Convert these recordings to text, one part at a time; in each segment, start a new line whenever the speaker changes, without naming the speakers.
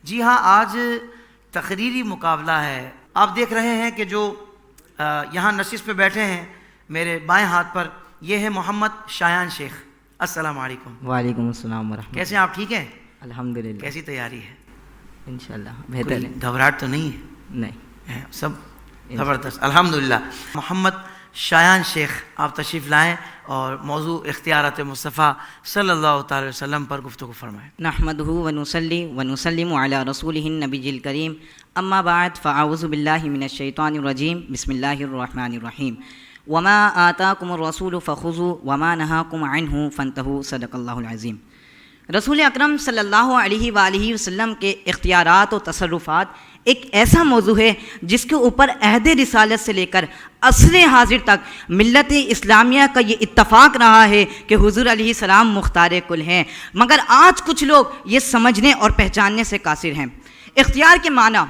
جی ہاں، آج تقریری مقابلہ ہے. آپ دیکھ رہے ہیں کہ جو یہاں نشست پہ بیٹھے ہیں میرے بائیں ہاتھ پر، یہ ہے محمد شایان شیخ. السلام علیکم.
وعلیکم السلام ورحمۃ اللہ.
کیسے ہیں آپ؟ ٹھیک ہیں؟
الحمدللہ.
کیسی تیاری ہے؟
انشاءاللہ بہتر ہے.
گھبراہٹ تو نہیں ہے؟
نہیں،
سب زبردست الحمدللہ. محمد شایان شیخ آپ تشریف لائیں اور موضوع اختیارات مصطفیٰ صلی اللہ تعالی وسلم پر گفتگو فرمائیں.
نحمدہ ونصلی ونسلم علی رسولہ النبی الکریم. اما بعد فاعوذ باللہ من الشیطان الرجیم. بسم اللہ الرحمن الرحیم. وما آتاکم الرسول فخذوا وما نہاکم عنہ فانتہوا. صدق اللہ العظیم. رسول اکرم صلی اللہ علیہ وآلہ وسلم کے اختیارات و تصرفات ایک ایسا موضوع ہے جس کے اوپر عہد رسالت سے لے کر عصر حاضر تک ملت اسلامیہ کا یہ اتفاق رہا ہے کہ حضور علیہ السلام مختار کل ہیں، مگر آج کچھ لوگ یہ سمجھنے اور پہچاننے سے قاصر ہیں. اختیار کے معنی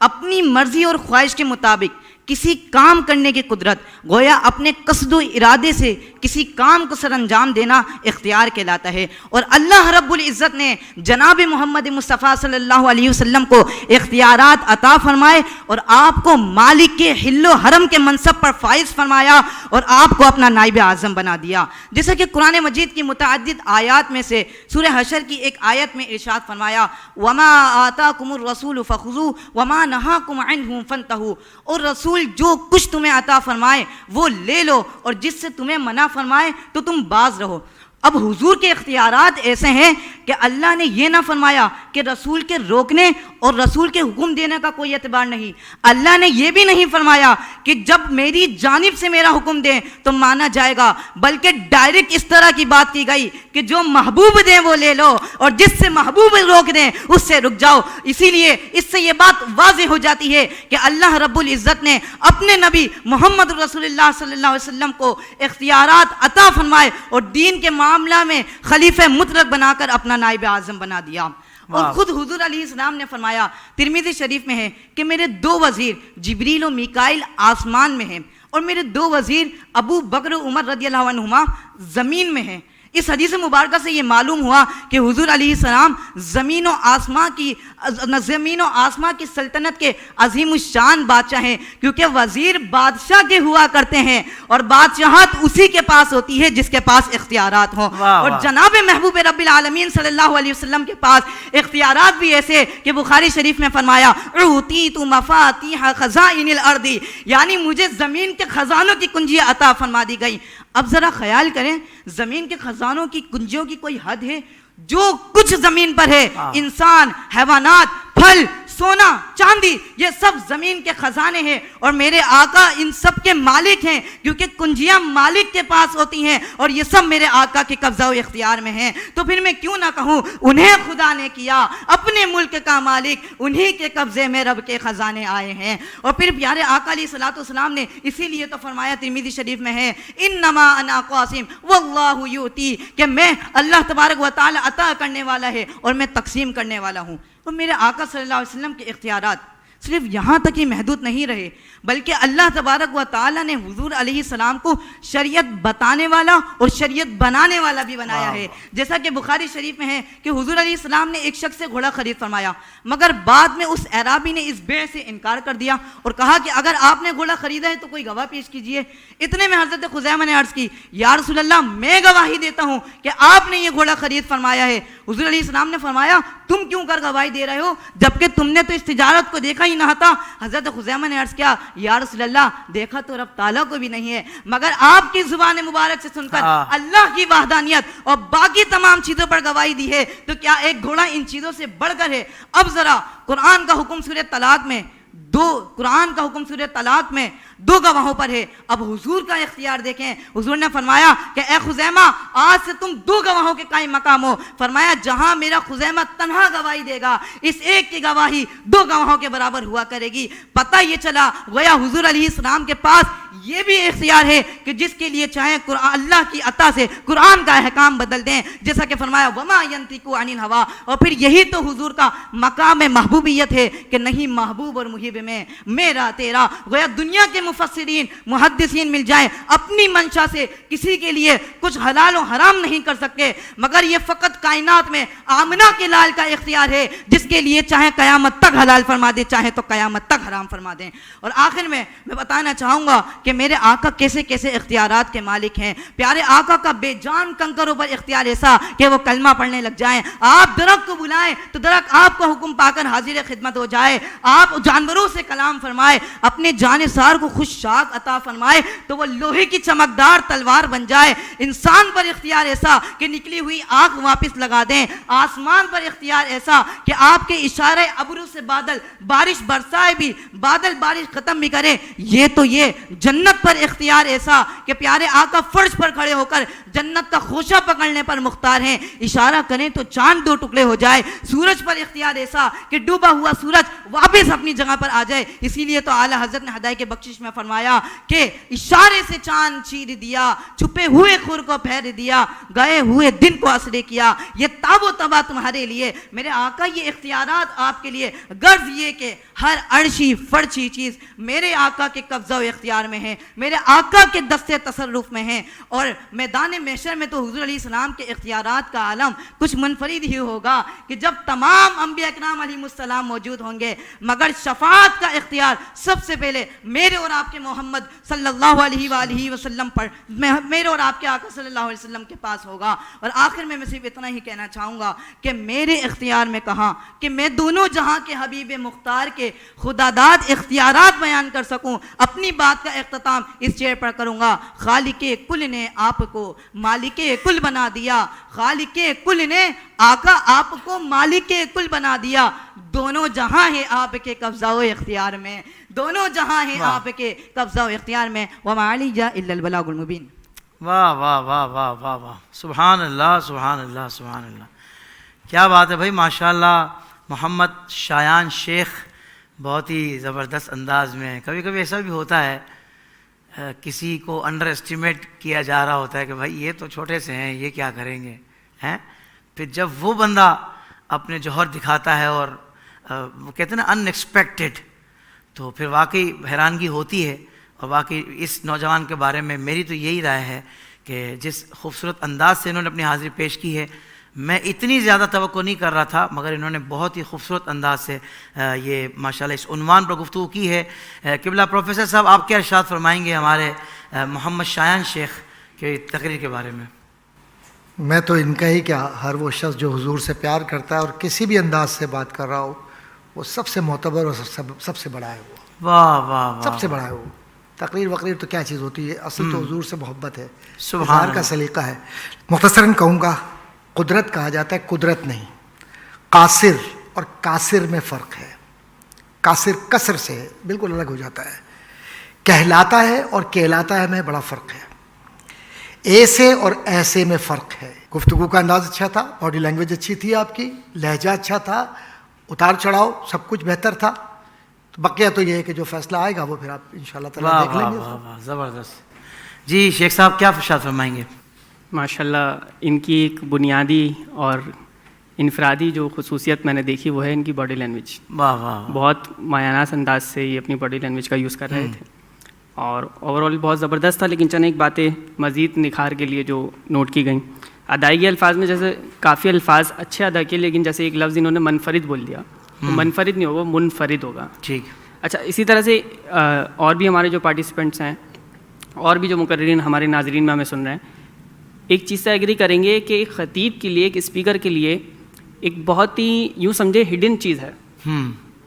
اپنی مرضی اور خواہش کے مطابق کسی کام کرنے کی قدرت، گویا اپنے قصد و ارادے سے کسی کام کو سر انجام دینا اختیار کہلاتا ہے. اور اللہ رب العزت نے جناب محمد مصطفیٰ صلی اللہ علیہ وسلم کو اختیارات عطا فرمائے اور آپ کو مالک کے حل و حرم کے منصب پر فائز فرمایا اور آپ کو اپنا نائب اعظم بنا دیا. جیسا کہ قرآن مجید کی متعدد آیات میں سے سورہ حشر کی ایک آیت میں ارشاد فرمایا وما آتاکم الرسول فخذوا وما نہاکم عنہ فانتہوا. اور رسول جو کچھ تمہیں عطا فرمائے وہ لے لو اور جس سے تمہیں منع فرمائے تو تم باز رہو. اب حضور کے اختیارات ایسے ہیں کہ اللہ نے یہ نہ فرمایا کہ رسول کے روکنے اور رسول کے حکم دینے کا کوئی اعتبار نہیں. اللہ نے یہ بھی نہیں فرمایا کہ جب میری جانب سے میرا حکم دیں تو مانا جائے گا، بلکہ ڈائریکٹ اس طرح کی بات کی گئی کہ جو محبوب دیں وہ لے لو اور جس سے محبوب روک دیں اس سے رک جاؤ. اسی لیے اس سے یہ بات واضح ہو جاتی ہے کہ اللہ رب العزت نے اپنے نبی محمد رسول اللہ صلی اللہ علیہ وسلم کو اختیارات عطا فرمائے اور دین کے معاملہ میں خلیفہ مطلق بنا کر اپنا نائب اعظم بنا دیا. اور خود حضور علیہ السلام نے فرمایا، ترمذی شریف میں ہے کہ میرے دو وزیر جبریل و میکائیل آسمان میں ہیں اور میرے دو وزیر ابو بکر و عمر رضی اللہ عنہما زمین میں ہیں. اس حدیث مبارکہ سے یہ معلوم ہوا کہ حضور علیہ السلام زمین و آسمان کی سلطنت کے عظیم الشان بادشاہ ہیں، کیونکہ وزیر بادشاہ کے ہوا کرتے ہیں اور بادشاہت اسی کے پاس ہوتی ہے جس کے پاس اختیارات ہوں. اور جناب محبوب رب العالمین صلی اللہ علیہ وسلم کے پاس اختیارات بھی ایسے کہ بخاری شریف میں فرمایا اعطیت مفاتیح خزائن الارض، یعنی مجھے زمین کے خزانوں کی کنجیاں عطا فرما دی گئی. اب ذرا خیال کریں، زمین کے خزانوں کی کنجیوں کی کوئی حد ہے؟ جو کچھ زمین پر ہے، انسان، حیوانات، پھل، سونا، چاندی، یہ سب زمین کے خزانے ہیں اور میرے آقا ان سب کے مالک ہیں، کیونکہ کنجیاں مالک کے پاس ہوتی ہیں اور یہ سب میرے آقا کے قبضہ و اختیار میں ہیں. تو پھر میں کیوں نہ کہوں انہیں خدا نے کیا اپنے ملک کا مالک، انہی کے قبضے میں رب کے خزانے آئے ہیں. اور پھر پیارے آقا علیہ الصلوۃ والسلام نے اسی لیے تو فرمایا، ترمذی شریف میں ہے انما انا قاسم واللہ یؤتی، کہ میں اللہ تبارک و تعالی عطا کرنے والا ہے اور میں تقسیم کرنے والا ہوں. اور میرے آقا صلی اللہ علیہ وسلم کے اختیارات صرف یہاں تک ہی محدود نہیں رہے، بلکہ اللہ تبارک و تعالی نے حضور علیہ السلام کو شریعت بتانے والا اور شریعت بنانے والا بھی بنایا ہے. جیسا کہ بخاری شریف میں ہے کہ حضور علیہ السلام نے ایک شخص سے گھوڑا خرید فرمایا، مگر بعد میں اس اعرابی نے اس بیع سے انکار کر دیا اور کہا کہ اگر آپ نے گھوڑا خریدا ہے تو کوئی گواہ پیش کیجئے. اتنے میں حضرت خزیمہ نے عرض کی یا رسول اللہ میں گواہی دیتا ہوں کہ آپ نے یہ گھوڑا خرید فرمایا ہے. حضور علیہ السلام نے فرمایا تم کیوں کر گواہی دے رہے ہو جبکہ تم نے تو اس تجارت کو دیکھا ہی نہ تھا. حضرت خزیمہ نے عرض کیا یا رسول اللہ دیکھا تو رب تعالیٰ کو بھی نہیں ہے، مگر آپ کی زبان مبارک سے سن کر اللہ کی وحدانیت اور باقی تمام چیزوں پر گواہی دی ہے، تو کیا ایک گھوڑا ان چیزوں سے بڑھ کر ہے؟ اب ذرا قرآن کا حکم سورہ طلاق میں دو گواہوں پر ہے. اب حضور کا اختیار دیکھیں، حضور نے فرمایا کہ اے خزیمہ آج سے تم دو گواہوں کے قائم مقام ہو. فرمایا جہاں میرا خزیمہ تنہا گواہی دے گا اس ایک کی گواہی دو گواہوں کے برابر ہوا کرے گی. پتہ یہ چلا گویا حضور علیہ السلام کے پاس یہ بھی اختیار ہے کہ جس کے لیے چاہیں اللہ کی عطا سے قرآن کا احکام بدل دیں، جیسا کہ فرمایا وما ینطق عن الہوا. اور پھر یہی تو حضور کا مقام محبوبیت ہے کہ نہیں محبوب اور محب ترتیب میں میرا تیرا گویا دنیا کے مفسرین محدثین مل جائیں اپنی منشا سے کسی کے لیے کچھ حلال و حرام نہیں کر سکتے، مگر یہ فقط کائنات میں آمنہ کے لال کا اختیار ہے جس کے لیے چاہے قیامت تک حلال فرما دے چاہے تو قیامت تک حرام فرما دیں۔ اور آخر میں بتانا چاہوں گا کہ میرے آقا کیسے کیسے اختیارات کے مالک ہیں۔ پیارے آقا کا بے جان کنکروں پر اختیار ایسا کہ وہ کلمہ پڑھنے لگ جائیں، آپ درخت کو بلائیں تو درخت آپ کا حکم پا کر حاضر خدمت ہو جائے، آپ جانوروں سے کلام فرمائے، اپنے جانثار کو خوش شاک عطا فرمائے تو وہ لوہے کی چمکدار تلوار بن جائے، انسان پر اختیار ایسا کہ نکلی ہوئی آنکھ واپس لگا دیں، آسمان پر اختیار ایسا کہ آپ کے اشارے ابرو سے بادل بارش برسائے بھی، بادل بارش ختم بھی کرے، یہ جنت پر اختیار ایسا کہ پیارے آقا فرش پر کھڑے ہو کر جنت کا خوشہ پکڑنے پر مختار ہیں، اشارہ کریں تو چاند دو ٹکڑے ہو جائے، سورج پر اختیار ایسا کہ ڈوبا ہوا سورج واپس اپنی جگہ پر آ جائے۔ اسی لیے تو اعلیٰ حضرت نے ہدایت بخشش میں فرمایا کہ اشارے سے چاند چیر دیا، چھپے ہوئے خور کو پھیر دیا، گئے ہوئے دن کو اسرے کیا، یہ تاب و تبا تمہارے لیے۔ میرے آقا یہ اختیارات آپ کے لیے، غرض یہ کہ ہر عرشی فرشی چیز میرے آقا کے قبضہ و اختیار میں ہے، میرے آقا کے دست تصرف میں ہے، اور میدان محشر میں تو حضور علیہ السلام کے اختیارات کا عالم کچھ منفرد ہی ہوگا کہ جب تمام انبیاء اکرام علیہ السلام موجود ہوں گے، مگر شفاعت کا اختیار سب سے پہلے میرے اور آپ کے محمد صلی اللہ علیہ وآلہ وسلم پر، میرے اور آپ کے آقا صلی اللہ علیہ وسلم کے پاس ہوگا۔ اور آخر میں صرف اتنا ہی کہنا چاہوں گا کہ میرے اختیار میں کہاں کہ میں دونوں جہاں کے حبیب مختار کے خداداد اختیارات بیان کر سکوں، اپنی بات کا اختتام اس چیئر پر کروں گا۔ خالق کل نے آپ کو مالک کل بنا دیا، خالق کل نے آقا آپ کو مالک کل بنا دیا، دونوں جہاں ہیں آپ کے قبضہ و اختیار میں، دونوں جہاں ہیں آپ کے قبضہ و اختیار میں۔ وما علی الا البلاغ المبین۔
واہ واہ واہ واہ واہ واہ، سبحان اللہ سبحان اللہ سبحان اللہ، کیا بات ہے بھائی، ماشاءاللہ۔ محمد شایان شیخ بہت ہی زبردست انداز میں، کبھی کبھی ایسا بھی ہوتا ہے کسی کو انڈر اسٹیمیٹ کیا جا رہا ہوتا ہے کہ بھائی یہ تو چھوٹے سے ہیں، یہ کیا کریں گے، ہیں؟ پھر جب وہ بندہ اپنے جوہر دکھاتا ہے اور وہ کہتے ہیں نا ان ایکسپیکٹڈ، تو پھر واقعی حیرانگی ہوتی ہے۔ اور واقعی اس نوجوان کے بارے میں میری تو یہی رائے ہے کہ جس خوبصورت انداز سے انہوں نے اپنی حاضری پیش کی ہے، میں اتنی زیادہ توقع نہیں کر رہا تھا، مگر انہوں نے بہت ہی خوبصورت انداز سے یہ ماشاءاللہ اس عنوان پر گفتگو کی ہے۔ قبلہ پروفیسر صاحب آپ کیا ارشاد فرمائیں گے ہمارے محمد شایان شیخ کے تقریر کے بارے میں؟
میں تو ان کا ہی کیا، ہر وہ شخص جو حضور سے پیار کرتا ہے اور کسی بھی انداز سے بات کر رہا ہو، وہ سب سے معتبر اور سب سے بڑا ہے، وہ
واہ واہ واہ،
سب سے بڑا ہے۔ وہ تقریر وقریر تو کیا چیز ہوتی ہے، اصل تو حضور سے محبت ہے،
سبحان
اظہار کا
اللہ۔
سلیقہ ہے۔ مختصراً کہوں گا، قدرت کہا جاتا ہے، قدرت نہیں، قاصر اور کاسر میں فرق ہے۔ کاسر کسر سے بالکل الگ ہو جاتا ہے، کہلاتا ہے اور کہلاتا ہے میں بڑا فرق ہے، ایسے اور ایسے میں فرق ہے۔ گفتگو کا انداز اچھا تھا، باڈی لینگویج اچھی تھی آپ کی، لہجہ اچھا تھا، اتار چڑھاؤ سب کچھ بہتر تھا۔ بقیہ تو یہ ہے کہ جو فیصلہ آئے گا وہ پھر آپ انشاءاللہ تعالیٰ دیکھ لیں گے۔
واہ واہ، زبردست۔ جی شیخ صاحب کیا ارشاد فرمائیں گے؟
ماشاءاللہ ان کی ایک بنیادی اور انفرادی جو خصوصیت میں نے دیکھی وہ ہے ان کی باڈی لینگویج۔
واہ واہ،
بہت مایاناز انداز سے یہ اپنی باڈی لینگویج کا یوز کر رہے تھے اور اوور آل بہت زبردست تھا، لیکن چند ایک باتیں مزید نکھار کے لیے جو نوٹ کی گئیں۔ ادائیگی الفاظ میں جیسے کافی الفاظ اچھے ادا کیے، لیکن جیسے ایک لفظ انہوں نے منفرد بول دیا، تو منفرد نہیں ہوگا، منفرد ہوگا۔
ٹھیک۔
اچھا، اسی طرح سے اور بھی ہمارے جو پارٹیسپینٹس ہیں اور بھی جو مقررین ہمارے ناظرین میں ہمیں سن رہے ہیں، ایک چیز سے ایگری کریں گے کہ ایک خطیب کے لیے، ایک اسپیکر کے لیے ایک بہت ہی یوں سمجھے ہڈن چیز ہے،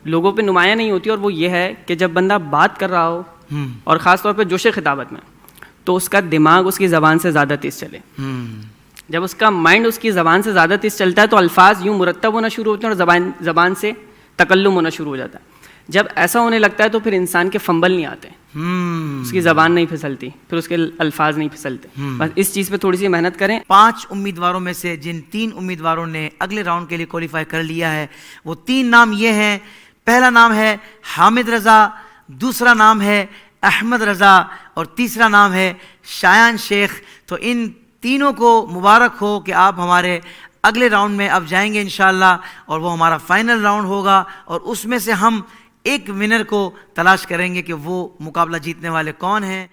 لوگوں پہ نمایاں نہیں ہوتی، اور وہ یہ ہے کہ جب بندہ بات کر رہا ہو اور خاص طور پہ جوش خطابت میں، تو اس کا دماغ اس کی زبان سے زیادہ تیز چلے۔ جب اس کا مائنڈ اس کی زبان سے زیادہ تیز چلتا ہے تو الفاظ یوں مرتب ہونا شروع ہوتے ہیں اور زبان سے تکلم ہونا شروع ہو جاتا ہے۔ جب ایسا ہونے لگتا ہے تو پھر انسان کے فمبل نہیں آتے، اس کی زبان نہیں پھسلتی، پھر اس کے الفاظ نہیں پھسلتے۔ بس اس چیز پہ تھوڑی سی محنت کریں۔
5 امیدواروں میں سے جن 3 امیدواروں نے اگلے راؤنڈ کے لیے کوالیفائی کر لیا ہے، وہ 3 نام یہ ہیں۔ پہلا نام ہے حامد رضا، دوسرا نام ہے احمد رضا، اور تیسرا نام ہے شایان شیخ۔ تو ان تینوں کو مبارک ہو کہ آپ ہمارے اگلے راؤنڈ میں اب جائیں گے انشاءاللہ، اور وہ ہمارا فائنل راؤنڈ ہوگا، اور اس میں سے ہم ایک ونر کو تلاش کریں گے کہ وہ مقابلہ جیتنے والے کون ہیں.